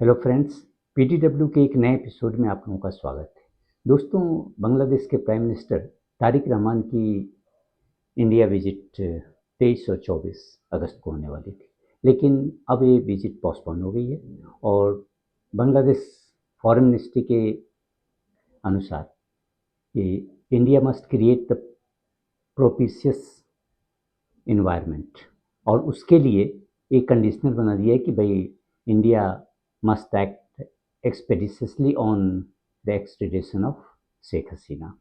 Hello friends, PTW के एक नए एपिसोड में आप लोगों का स्वागत है। दोस्तों, बांग्लादेश के प्राइम मिनिस्टर तारिक रहमान की इंडिया विजिट 23 और 24 अगस्त को होने वाली थी, लेकिन अब ये विजिट पोस्टपोन हो गई है। और बांग्लादेश फॉरेन मिनिस्ट्री के अनुसार कि India must create the propitious environment, और उसके लिए एक कंडीशनर बना दिया है कि भाई India must act expeditiously on the extradition of Sheikh Hasina.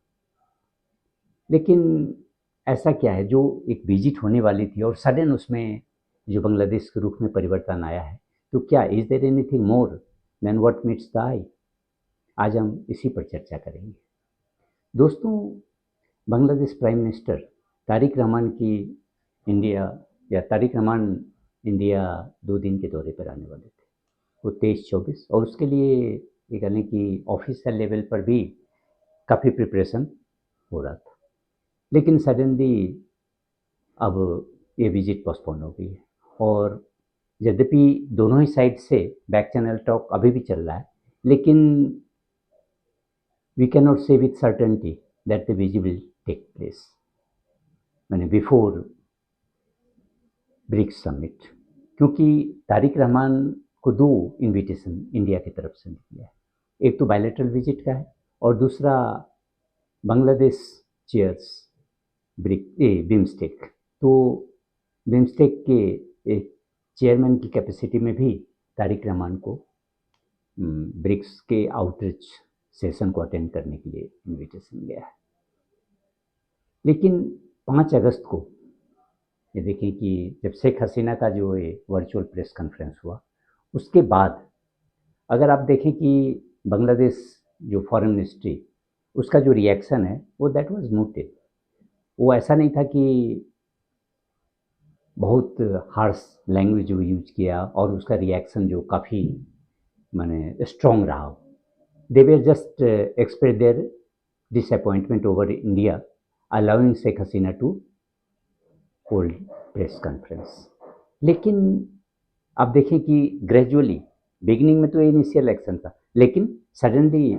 लेकिन ऐसा क्या है जो एक विजिट होने वाली थी और सडन उसमें जो बांग्लादेश के रुख में परिवर्तन आया है, तो क्या is there anything more than what meets the eye? आज हम इसी पर चर्चा करेंगे। दोस्तों, बांग्लादेश प्राइम मिनिस्टर तारिक रहमान की इंडिया तारिक रहमान इंडिया 2 दिन के दौरे पर आने वाले थे, वो 23-24, और उसके लिए ये कहने की ऑफिशियल लेवल पर भी काफ़ी प्रिपरेशन हो रहा था। लेकिन सडनली अब ये विजिट पोस्टपोन हो गई है। और यद्यपि दोनों ही साइड से बैक चैनल टॉक अभी भी चल रहा है, लेकिन we can not say with certainty that the visit will take place मैंने बिफोर ब्रिक्स समिट, क्योंकि तारिक रहमान को 2 इनविटेशन इंडिया की तरफ से निकले हैं। एक तो बायलैटरल विजिट का है और दूसरा बांग्लादेश चेयर्स बिम्स्टेक। तो बिम्स्टेक के एक चेयरमैन की कैपेसिटी में भी तारिक रहमान को ब्रिक्स के आउटरीच सेशन को अटेंड करने के लिए इनविटेशन गया है। लेकिन 5 अगस्त को ये देखें कि जब शेख हसीना का जो ये वर्चुअल प्रेस कॉन्फ्रेंस हुआ, उसके बाद अगर आप देखें कि बांग्लादेश जो फॉरेन मिनिस्ट्री, उसका जो रिएक्शन है वो दैट वाज म्यूटेड। वो ऐसा नहीं था कि बहुत हार्श लैंग्वेज वो यूज किया और उसका रिएक्शन जो काफ़ी माने स्ट्रॉन्ग रहा। They were just express their disappointment over India allowing Sheikh Hasina to hold press conference. लेकिन आप देखें कि ग्रेजुअली बिगिनिंग में तो ये इनिशियल एक्शन था, लेकिन सडनली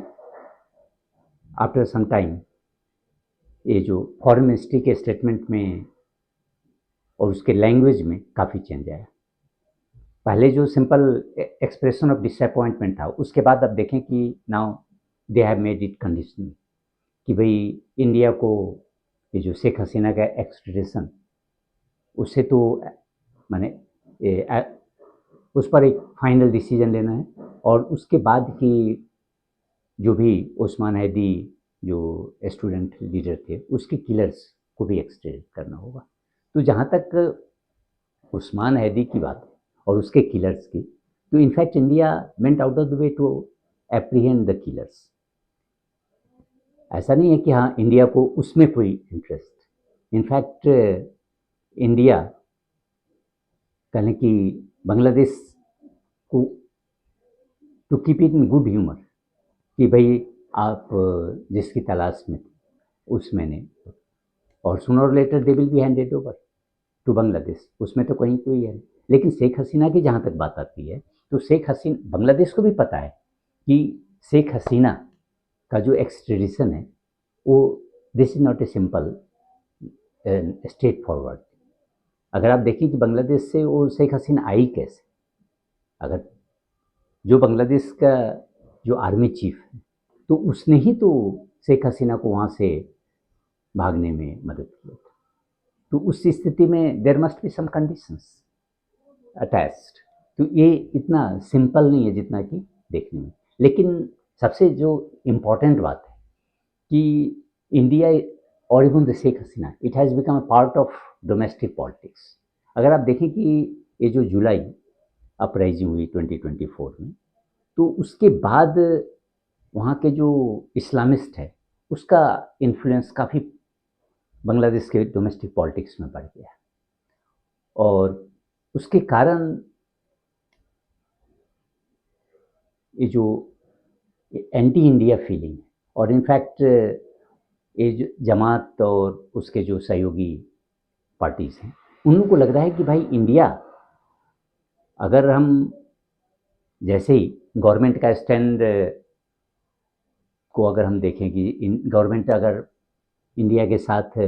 आफ्टर सम टाइम ये जो फॉरेन मिनिस्ट्री के स्टेटमेंट में और उसके लैंग्वेज में काफ़ी चेंज आया। पहले जो सिंपल एक्सप्रेशन ऑफ डिसअपॉइंटमेंट था, उसके बाद अब देखें कि now they have made it conditional कि भाई इंडिया को ये जो शेख हसीना का एक्सट्रेडिशन, उससे तो माने उस पर एक फाइनल डिसीजन लेना है, और उसके बाद की जो भी उस्मान हैदी जो स्टूडेंट लीडर थे, उसके किलर्स को भी एक्सट्रेडिट करना होगा। तो जहाँ तक उस्मान हैदी की बात है और उसके किलर्स की, तो in fact India went out of the way to apprehend the killers. ऐसा नहीं है कि हाँ इंडिया को उसमें कोई इंटरेस्ट। इनफैक्ट इंडिया कहने कि बांग्लादेश को to keep it in good humour कि भाई आप जिसकी तलाश में उसमें ने, और सुनर और later they will be handed over to Bangladesh, उसमें तो कहीं कोई है। लेकिन शेख हसीना की जहाँ तक बात आती है, तो शेख हसीना, बांग्लादेश को भी पता है कि शेख हसीना का जो एक्सट्रेडिशन है वो this is not a simple straight forward. अगर आप देखें कि बांग्लादेश से वो शेख हसीना आई कैसे, अगर जो बांग्लादेश का जो आर्मी चीफ है, तो उसने ही तो शेख हसीना को वहाँ से भागने में मदद की। तो उस स्थिति में there must be some conditions attached. तो ये इतना सिंपल नहीं है जितना कि देखने में। लेकिन सबसे जो इम्पोर्टेंट बात है कि इंडिया और even the Sheikh Hasina, it has become a part of domestic politics. अगर आप देखें कि ये जो जुलाई अपराइजिंग हुई 2024 में, तो उसके बाद वहाँ के जो इस्लामिस्ट है, उसका इन्फ्लुएंस काफ़ी बांग्लादेश के डोमेस्टिक पॉलिटिक्स में बढ़ गया, और उसके कारण ये जो एंटी इंडिया फीलिंग, और इनफैक्ट ये जो जमात और उसके जो सहयोगी पार्टीज़ हैं, उन लोगों को लग रहा है कि भाई इंडिया, अगर हम जैसे ही गवर्नमेंट का स्टैंड को अगर हम देखें कि गवर्नमेंट अगर इंडिया के साथ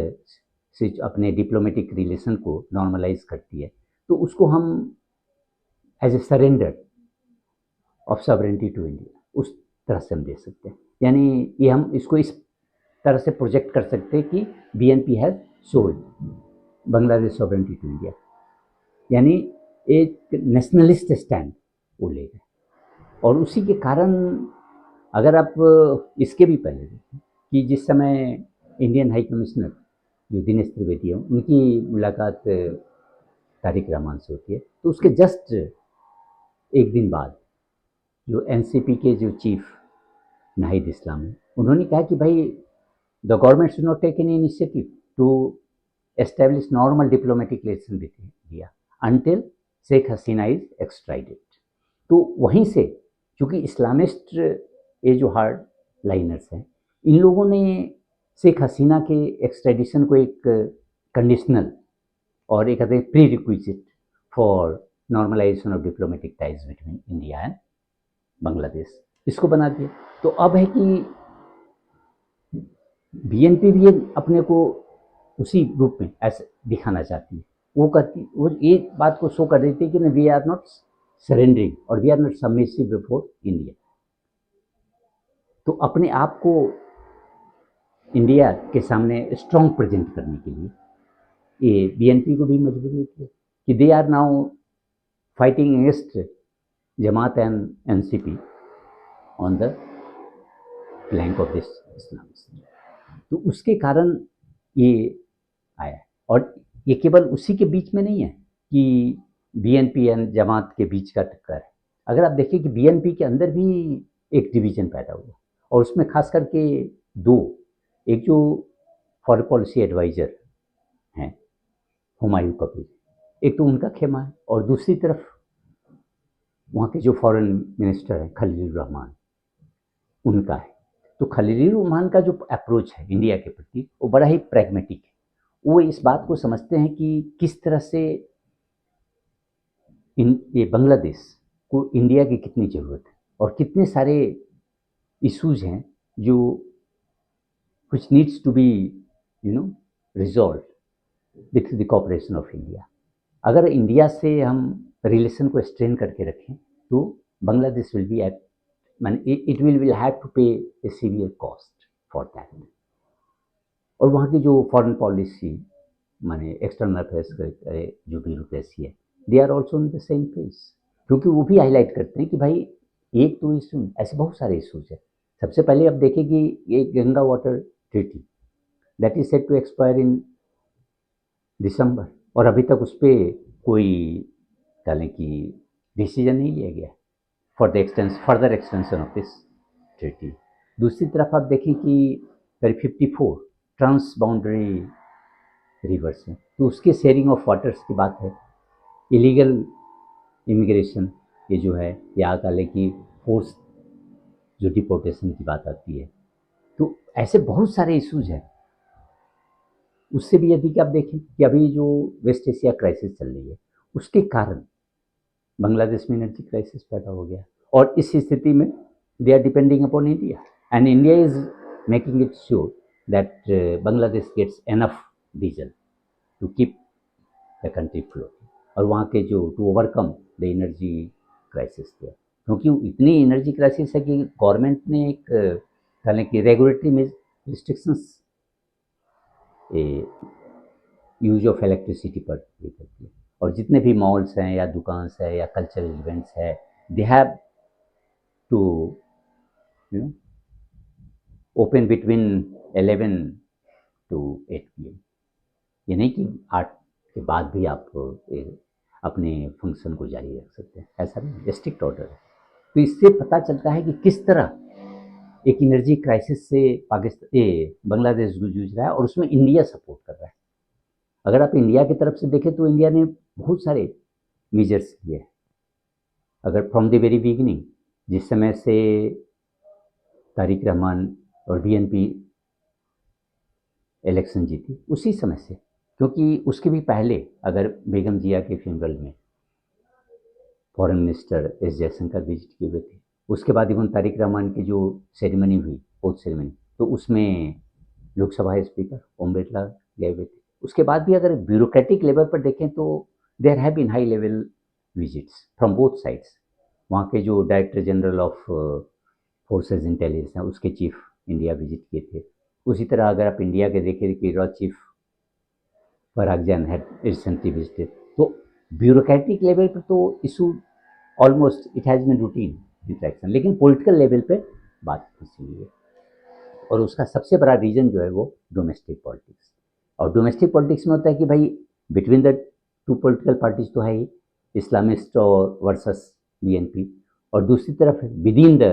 से अपने डिप्लोमेटिक रिलेशन को नॉर्मलाइज करती है तो उसको हम as a surrender of sovereignty to India उस तरह से हम दे सकते हैं। यानी ये हम इसको इस तरह से प्रोजेक्ट कर सकते हैं कि BNP has sold Bangladesh sovereignty to India, यानी एक नेशनलिस्ट स्टैंड वो ले गए। और उसी के कारण अगर आप इसके भी पहले देखें कि जिस समय इंडियन हाई कमिश्नर जो दिनेश त्रिवेदी हैं उनकी मुलाकात तारिक रहमान से होती है, तो उसके जस्ट एक दिन बाद जो एनसीपी के जो चीफ नाहिद इस्लाम हैं उन्होंने कहा कि भाई the government should not take any initiative to establish normal diplomatic relation with India until Sheikh Hasina is extradited. तो वहीं से क्योंकि इस्लामिस्ट ये जो हार्ड लाइनर्स हैं इन लोगों ने शेख हसीना के एक्सट्रेडिशन को एक कंडीशनल और एक कहते हैं prerequisite for normalisation of diplomatic ties between India and Bangladesh इसको बना दिया। तो अब है कि बीएनपी भी अपने को उसी रूप में ऐसे दिखाना चाहती है, वो करती वो ये बात को शो कर देती है कि वी आर नॉट सरेंडरिंग और we are not submissive before India. तो अपने आप को इंडिया के सामने स्ट्रॉन्ग प्रेजेंट करने के लिए ये बीएनपी को भी मजबूरी होती है कि they are now fighting against Jamaat and NCP on the flank of this Islamist. तो उसके कारण ये आया। और ये केवल उसी के बीच में नहीं है कि बीएनपी एंड जमात के बीच का टक्कर है। अगर आप देखिए कि बीएनपी के अंदर भी एक डिवीजन पैदा हुआ और उसमें खास करके दो, एक जो फॉरेन पॉलिसी एडवाइज़र हैं हुमायूं कबीर, एक तो उनका खेमा है और दूसरी तरफ वहाँ के जो फॉरेन मिनिस्टर हैं खलील रहमान उनका है। तो खलील रहमान का जो अप्रोच है इंडिया के प्रति वो बड़ा ही प्रैग्मेटिक है। वो इस बात को समझते हैं कि किस तरह से ये बांग्लादेश को इंडिया की कितनी ज़रूरत है और कितने सारे इश्यूज हैं जो which needs to be resolved with the cooperation of India। अगर इंडिया से हम रिलेशन को स्ट्रेन करके रखें तो Bangladesh will be at it will have to pay a severe cost for that. और वहाँ की जो फॉरेन पॉलिसी माने एक्सटर्नल अफेयर्स जो ब्यूरोक्रेसी है they are also on the same page, क्योंकि वो भी हाईलाइट करते हैं कि भाई एक तो इशू ऐसे बहुत सारे इशूज हैं। सबसे पहले अब देखें कि ये Ganga water treaty that is set to expire in December और अभी तक उस पर कोई कहें कि डिसीजन नहीं लिया गया for the further extension of this treaty. दूसरी तरफ आप देखें कि करीब 54 ट्रांस बाउंड्री रिवर्स हैं, तो उसके शेयरिंग ऑफ वाटर्स की बात है। इलीगल इमिग्रेशन ये जो है या कह लें कि फोर्स जो डिपोर्टेशन की बात आती है, तो ऐसे बहुत सारे इश्यूज हैं। उससे भी यदि कि आप देखें कि अभी जो वेस्ट एशिया क्राइसिस चल रही है उसके कारण बांग्लादेश में एनर्जी क्राइसिस पैदा हो गया और इस स्थिति में they are depending upon India and India is making it sure that Bangladesh gets enough diesel to keep the country flow. और वहाँ के जो to overcome the energy crisis थे, क्योंकि इतनी एनर्जी क्राइसिस है कि गवर्नमेंट ने एक कहने की रेगुलेटरी में रिस्ट्रिक्शंस यूज ऑफ इलेक्ट्रिसिटी पर ये करती है। और जितने भी मॉल्स हैं या दुकान है या कल्चरल इवेंट्स है they have to open between 11 to 8 PM। ये नहीं कि 8 के बाद भी आप अपने फंक्शन को जारी रख सकते हैं, ऐसा नहीं, स्ट्रिक्ट ऑर्डर है। तो इससे पता चलता है कि किस तरह एक एनर्जी क्राइसिस से बांग्लादेश जूझ रहा है और उसमें इंडिया सपोर्ट कर रहा है। अगर आप इंडिया की तरफ से देखें तो इंडिया ने बहुत सारे मेजर्स लिए हैं। अगर फ्रॉम द वेरी बिगिनिंग जिस समय से तारिक रहमान और बीएनपी इलेक्शन जीती उसी समय से, क्योंकि उसके भी पहले अगर बेगम जिया के फ्यूनरल में foreign minister S Jaishankar visit किए हुए थे उसके बाद इवन तारिक रहमान की जो सेरेमनी हुई, ओथ सेरेमनी, तो उसमें लोकसभा स्पीकर ओम बिरला गए हुए थे। उसके बाद भी अगर ब्यूरोक्रेटिक लेवल पर देखें तो there have been high level visits from both sides. वहाँ के जो director general of forces intelligence हैं, उसके चीफ इंडिया विजिट किए थे। उसी तरह अगर आप इंडिया के देखें कि रॉ chief Parag Jain had recently visited. तो ब्यूरोक्रेटिक लेवल पर तो issue almost it has been routine interaction, लेकिन पॉलिटिकल लेवल पे बात फंसी हुई है। और उसका सबसे बड़ा रीज़न जो है वो डोमेस्टिक पॉलिटिक्स। और डोमेस्टिक पॉलिटिक्स में होता है कि भाई between the two political parties तो है ही, इस्लामिस्ट और वर्सेस बीएनपी, और दूसरी तरफ विद इन द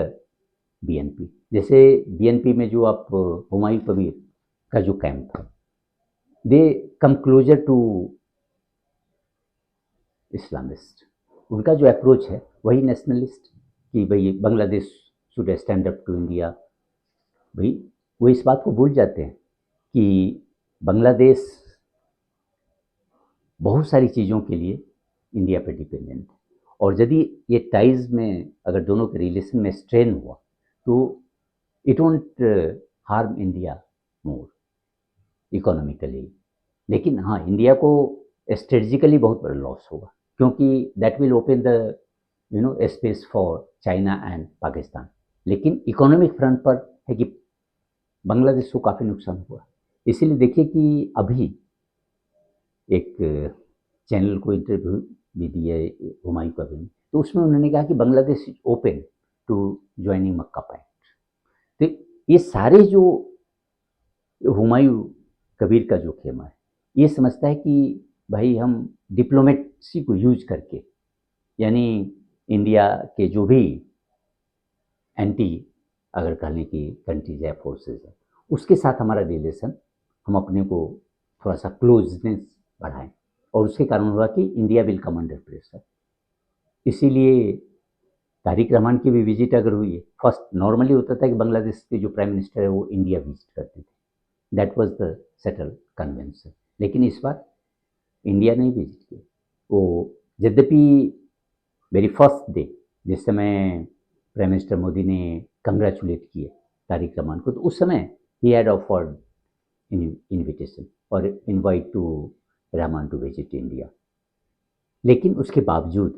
बीएनपी। जैसे बीएनपी में जो आप हुमायूं कबीर का जो कैंप था, they come closer to Islamist. उनका जो अप्रोच है वही नेशनलिस्ट, कि भाई Bangladesh should stand up to India. भाई वो इस बात को भूल जाते हैं कि बांग्लादेश बहुत सारी चीज़ों के लिए इंडिया पे डिपेंडेंट है, और यदि ये टाइज में अगर दोनों के रिलेशन में स्ट्रेन हुआ तो it won't harm India more economically, लेकिन हाँ इंडिया को स्ट्रेटजिकली बहुत बड़ा लॉस होगा, क्योंकि that will open the space for China and Pakistan. लेकिन इकोनॉमिक फ्रंट पर है कि बांग्लादेश को काफ़ी नुकसान हुआ। इसीलिए देखिए कि अभी एक चैनल को इंटरव्यू भी दिया है हुमायूं कबीर ने, तो उसमें उन्होंने कहा कि Bangladesh is open to joining Mecca pact. तो ये सारे जो हुमायूं कबीर का जो खेमा है, ये समझता है कि भाई हम डिप्लोमेसी को यूज करके, यानी इंडिया के जो भी एंटी अगर कहने की कंट्रीज है, फोर्सेज है, उसके साथ हमारा रिलेशन, हम अपने को थोड़ा सा क्लोजनेस बढ़ाएं, और उसके कारण हुआ कि India will come under pressure. इसीलिए तारिक रहमान की भी विजिट अगर हुई है, फर्स्ट नॉर्मली होता था कि बांग्लादेश के जो प्राइम मिनिस्टर है वो इंडिया विजिट करते थे, that was the settle convention. लेकिन इस बार इंडिया नहीं विजिट किया वो। यद्यपि वेरी फर्स्ट डे जिस समय प्राइम मिनिस्टर मोदी ने कंग्रेचुलेट किए तारिक रहमान को, तो उस समय ही हैड ऑफर्ड इनविटेशन और invite to Rahman to visit India. लेकिन उसके बावजूद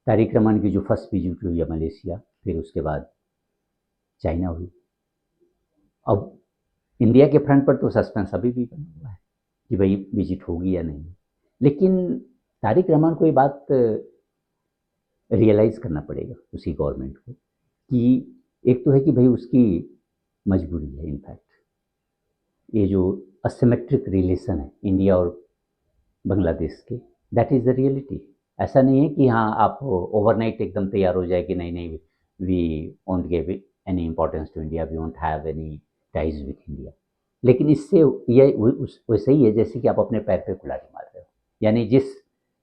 तारिक रहमान की जो फर्स्ट विजिट हुई है मलेशिया, फिर उसके बाद चाइना हुई। अब इंडिया के फ्रंट पर तो सस्पेंस अभी भी बना हुआ है कि भाई विजिट होगी या नहीं। लेकिन तारिक रहमान को ये बात रियलाइज़ करना पड़ेगा उसी गवर्नमेंट को कि एक तो है कि भाई उसकी मजबूरी है। इनफैक्ट ये जो असिमेट्रिक रिलेशन है इंडिया और बांग्लादेश के, दैट इज़ द रियलिटी। ऐसा नहीं है कि हाँ आप ओवरनाइट एकदम तैयार हो जाए कि नहीं नहीं we won't give any importance to India, we won't have any ties with India. लेकिन इससे ये वैसे ही है जैसे कि आप अपने पैर पे कुल्हाड़ी मार रहे हो, यानी जिस,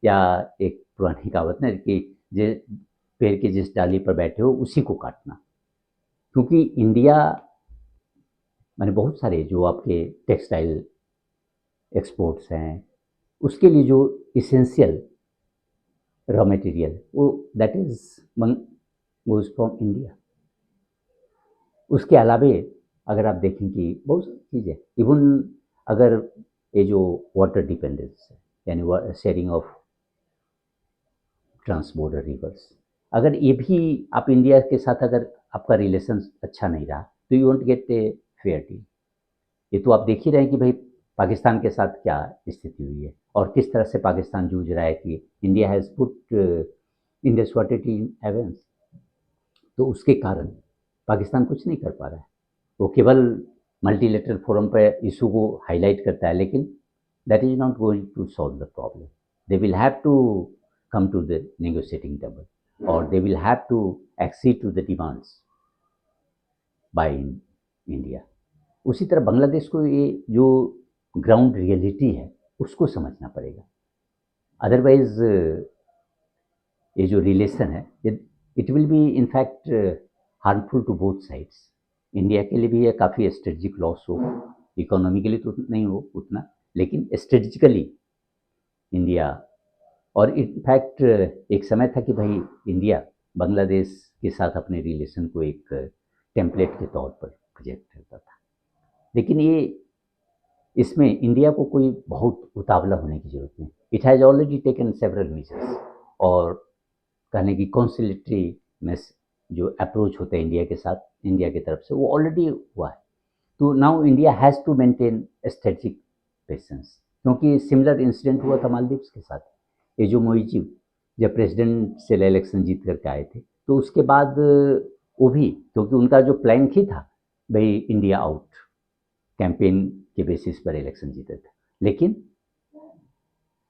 या एक पुरानी कहावत ना कि जिस पेड़ के जिस डाली पर बैठे हो उसी को काटना। क्योंकि इंडिया मैंने बहुत सारे जो आपके टेक्सटाइल एक्सपोर्ट्स हैं, उसके लिए जो इसेंशियल रॉ मटेरियल वो that is goes from India. उसके अलावे अगर आप देखें कि बहुत सारी चीज़ें, इवन अगर ये जो वाटर डिपेंडेंस है, यानी शेयरिंग ऑफ ट्रांसबोर्डर रिवर्स, अगर ये भी आप इंडिया के साथ अगर आपका रिलेशन अच्छा नहीं रहा तो you won't get a fair deal. ये तो आप देख ही रहे हैं कि भाई पाकिस्तान के साथ क्या स्थिति हुई है और किस तरह से पाकिस्तान जूझ रहा है कि India has put Indus water in abeyance. तो उसके कारण पाकिस्तान कुछ नहीं कर पा रहा है, वो केवल मल्टीलेटरल फोरम पर इशू को हाईलाइट करता है, लेकिन that is not going to solve the problem. They will have to come to the negotiating table, or they will have to accede to the demands by India. उसी तरह बांग्लादेश को ये जो ग्राउंड रियलिटी है उसको समझना पड़ेगा। अदरवाइज ये जो रिलेशन है it will be in fact harmful to both sides. India के लिए भी ये काफ़ी स्ट्रेटजिक लॉस हो, इकोनॉमिकली तो नहीं हो उतना, लेकिन स्ट्रेटजिकली इंडिया, और इनफैक्ट एक समय था कि भाई इंडिया बांग्लादेश के साथ अपने रिलेशन को एक टेम्पलेट के तौर पर प्रोजेक्ट करता था। लेकिन ये इसमें इंडिया को कोई बहुत उतावला होने की ज़रूरत नहीं। It has already taken several measures, और कहने की कॉन्सिलेटरी में जो अप्रोच होता है इंडिया के साथ, इंडिया की तरफ से, वो ऑलरेडी हुआ है। तो now India has to maintain strategic patience, क्योंकि सिमिलर इंसिडेंट हुआ था मालदीव्स के साथ। ये जो मोइजी जब प्रेसिडेंशियल इलेक्शन जीत करके आए थे, तो उसके बाद वो भी, क्योंकि उनका जो प्लान ही था भाई इंडिया आउट, कैंपेन के बेसिस पर इलेक्शन जीते थे। लेकिन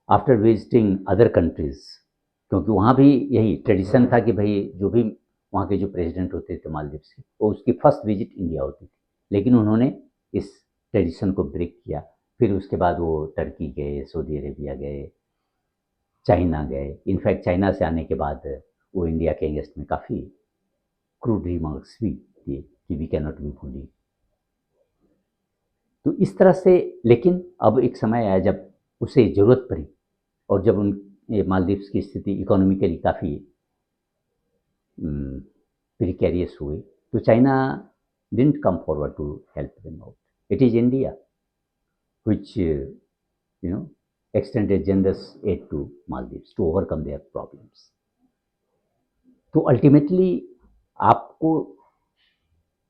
आफ्टर विजिटिंग अदर कंट्रीज, क्योंकि वहाँ भी यही ट्रेडिशन था कि भाई जो भी वहाँ के जो प्रेसिडेंट होते थे मालदीव्स के, वो उसकी फर्स्ट विजिट इंडिया होती थी। लेकिन उन्होंने इस ट्रेडिशन को ब्रेक किया। फिर उसके बाद वो टर्की गए, सऊदी अरेबिया गए, चाइना गए। इनफैक्ट चाइना से आने के बाद वो इंडिया के अगेंस्ट में काफ़ी क्रूड रिमार्क्स भी दिए कि we can not be fully. तो इस तरह से, लेकिन अब एक समय आया जब उसे ज़रूरत पड़ी, और जब उन मालदीव्स की स्थिति इकोनॉमिकली काफ़ी प्रिकेरियस हुई, तो China didn't come forward to help them out. It is India which extended generous aid to Maldives to overcome their problems. तो अल्टीमेटली आपको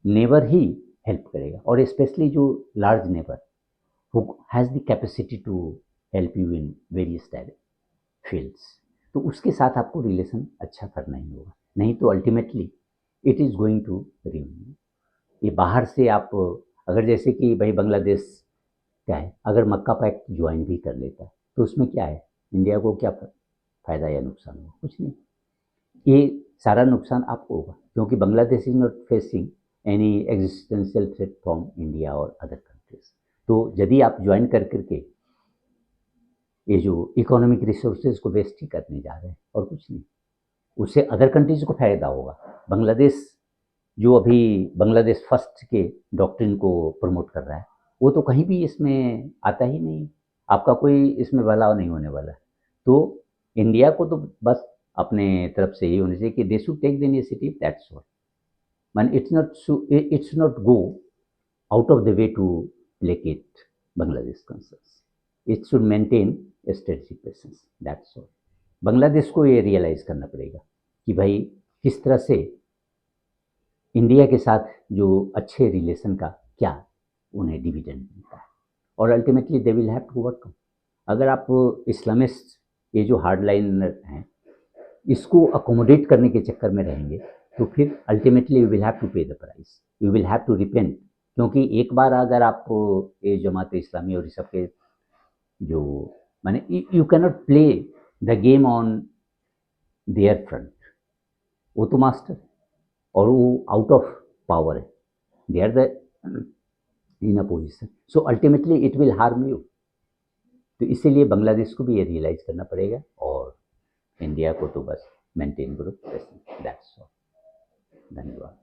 नेबर ही हेल्प करेगा, और स्पेशली जो large neighbour who has the capacity to help you in various fields, तो उसके साथ आपको relation अच्छा करना ही होगा, नहीं तो ultimately it is going to remain. ये बाहर से आप, अगर जैसे कि भाई बांग्लादेश क्या है, अगर मक्का पैक्ट ज्वाइन भी कर लेता है तो उसमें क्या है, इंडिया को क्या फ़ायदा या नुकसान होगा? कुछ नहीं। ये सारा नुकसान आपको होगा, क्योंकि Bangladesh is not facing any existential threat from India और अदर कंट्रीज। तो यदि आप ज्वाइन कर करके ये जो इकोनॉमिक रिसोर्सेज को वेस्ट ही करने जा रहे हैं और कुछ नहीं, उससे अदर कंट्रीज को फ़ायदा होगा। बांग्लादेश जो अभी बांग्लादेश फर्स्ट के डॉक्ट्रिन को प्रमोट कर रहा है, वो तो कहीं भी इसमें आता ही नहीं, आपका कोई इसमें बदलाव नहीं होने वाला। तो इंडिया को तो बस अपने तरफ से ये होना चाहिए कि they should take the initiative, that's all. Man, it's not go out of the way to placate Bangladesh concerns. It should maintain a strategic presence. That's all. Bangladesh को ये रियलाइज करना पड़ेगा कि भाई किस तरह से इंडिया के साथ जो अच्छे रिलेशन का क्या उन्हें डिविडेंड मिलता है, और ultimately they will have to work. अगर आप इस्लामिस्ट ये जो हार्ड लाइनर हैं इसको अकोमोडेट करने के चक्कर में रहेंगे, तो फिर ultimately you will have to pay the price, you will have to repent. क्योंकि एक बार अगर आप ये जमात इस्लामी और सब के जो माने you can not play the game on their front, वो तो मास्टर और वो आउट ऑफ पावर है, they are the in a position, so ultimately it will harm you. तो इसीलिए बांग्लादेश को भी ये रियलाइज करना पड़ेगा, और इंडिया को तो बस मेंटेन करो, दैट्स ऑल। धन्यवाद।